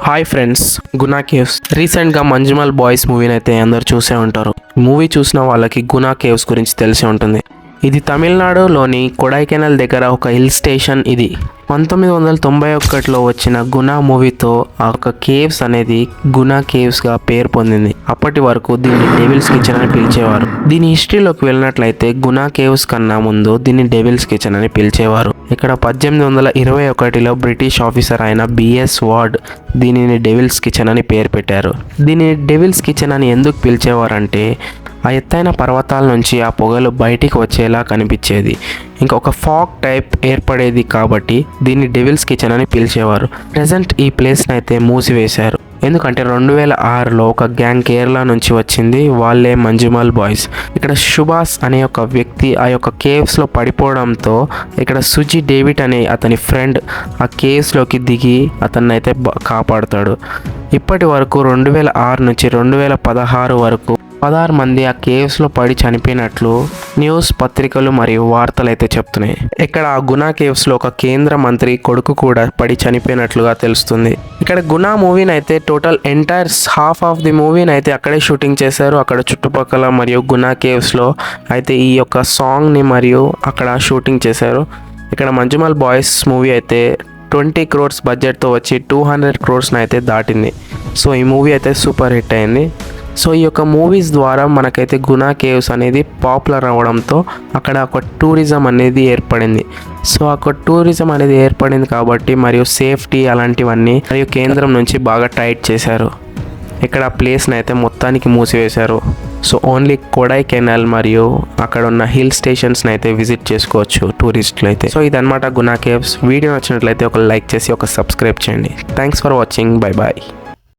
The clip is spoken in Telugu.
హాయ్ ఫ్రెండ్స్, గునా కేవ్స్ రీసెంట్గా మంజుమల్ బాయ్స్ మూవీని అయితే అందరు చూసే ఉంటారు. మూవీ చూసిన వాళ్ళకి గునా కేవ్స్ గురించి తెలిసి ఉంటుంది. ఇది తమిళనాడులోని కొడైకెనాల్ దగ్గర ఒక హిల్ స్టేషన్. ఇది 1991లో వచ్చిన గునా మూవీతో ఆ ఒక కేవ్స్ అనేది గునా కేవ్స్గా పేరు పొందింది. అప్పటి వరకు దీన్ని డెవిల్స్ కిచెన్ అని పిలిచేవారు. దీని హిస్టరీలోకి వెళ్ళినట్లయితే గునా కేవ్స్ కన్నా ముందు దీన్ని డెవిల్స్ కిచెన్ అని పిలిచేవారు. ఇక్కడ 1821లో బ్రిటిష్ ఆఫీసర్ అయిన బిఎస్ వార్డ్ దీనిని డెవిల్స్ కిచెన్ అని పేరు పెట్టారు. దీనిని డెవిల్స్ కిచెన్ అని ఎందుకు పిలిచేవారంటే ఆ ఎత్తైన పర్వతాల నుంచి ఆ పొగలు బయటికి వచ్చేలా కనిపించేది. ఇంకొక ఫాగ్ టైప్ ఏర్పడేది కాబట్టి దీన్ని డెవిల్స్ కిచెన్ అని పిలిచేవారు. ప్రజెంట్ ఈ ప్లేస్ని అయితే మూసివేశారు. ఎందుకంటే 2006లో ఒక గ్యాంగ్ కేరళ నుంచి వచ్చింది. వాళ్ళే మంజుమల్ బాయ్స్. ఇక్కడ సుభాష్ అనే ఒక వ్యక్తి ఆ యొక్క కేవ్స్లో పడిపోవడంతో ఇక్కడ సుజీ డేవిడ్ అనే అతని ఫ్రెండ్ ఆ కేవ్స్లోకి దిగి అతన్ని అయితే కాపాడుతాడు. ఇప్పటి వరకు 2006 నుంచి 2016 వరకు 16 మంది ఆ కేవ్స్లో పడి చనిపోయినట్లు న్యూస్ పత్రికలు మరియు వార్తలు అయితే చెప్తున్నాయి. ఇక్కడ ఆ గునా కేవ్స్లో ఒక కేంద్ర మంత్రి కొడుకు కూడా పడి చనిపోయినట్లుగా తెలుస్తుంది. ఇక్కడ గునా మూవీని అయితే total entire half of the మూవీని అయితే అక్కడే షూటింగ్ చేశారు. అక్కడ చుట్టుపక్కల మరియు గునా కేవ్స్లో అయితే ఈ యొక్క సాంగ్ని మరియు అక్కడ షూటింగ్ చేశారు. ఇక్కడ మంజుమల్ బాయ్స్ మూవీ అయితే 20 crores బడ్జెట్తో వచ్చి 200 crores అయితే దాటింది. సో ఈ మూవీ అయితే సూపర్ హిట్ అయింది. సో ఈ యొక్క మూవీస్ ద్వారా మనకైతే గునా కేవ్స్ అనేది పాపులర్ అవ్వడంతో అక్కడ ఒక టూరిజం అనేది ఏర్పడింది. సో ఒక టూరిజం అనేది ఏర్పడింది కాబట్టి మరియు సేఫ్టీ అలాంటివన్నీ మరియు కేంద్రం నుంచి బాగా టైట్ చేశారు. ఇక్కడ ఆ ప్లేస్ని అయితే మొత్తానికి మూసివేశారు. సో ఓన్లీ కొడైకెనాల్ మరియు అక్కడ ఉన్న హిల్ స్టేషన్స్ని అయితే విజిట్ చేసుకోవచ్చు టూరిస్టులు అయితే. సో ఇదన్నమాట గునా కేవ్స్. వీడియో నచ్చినట్లయితే ఒక లైక్ చేసి ఒక సబ్స్క్రైబ్ చేయండి. Thanks for watching. Bye bye.